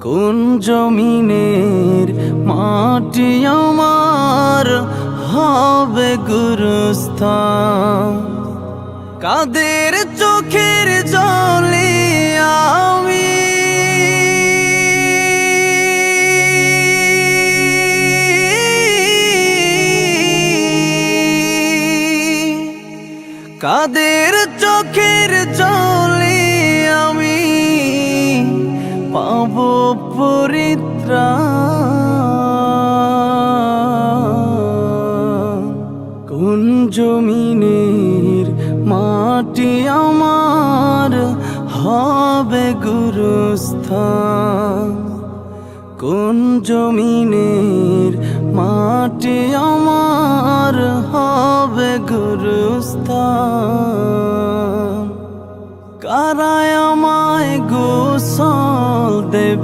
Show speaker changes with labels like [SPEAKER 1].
[SPEAKER 1] কোন জমিনের মাটি আমার হবে গুরুস্থান? কাদের চোখের জলে আমি কাদের চোখের জলে আমি পাব পরিত্রাণ? কোন জমিনের মাটি আমার হবে গুরুস্থান? কোন জমিনের মাটি আমার হবে গুরুস্থান? কারা আমায় গোসল দেবে?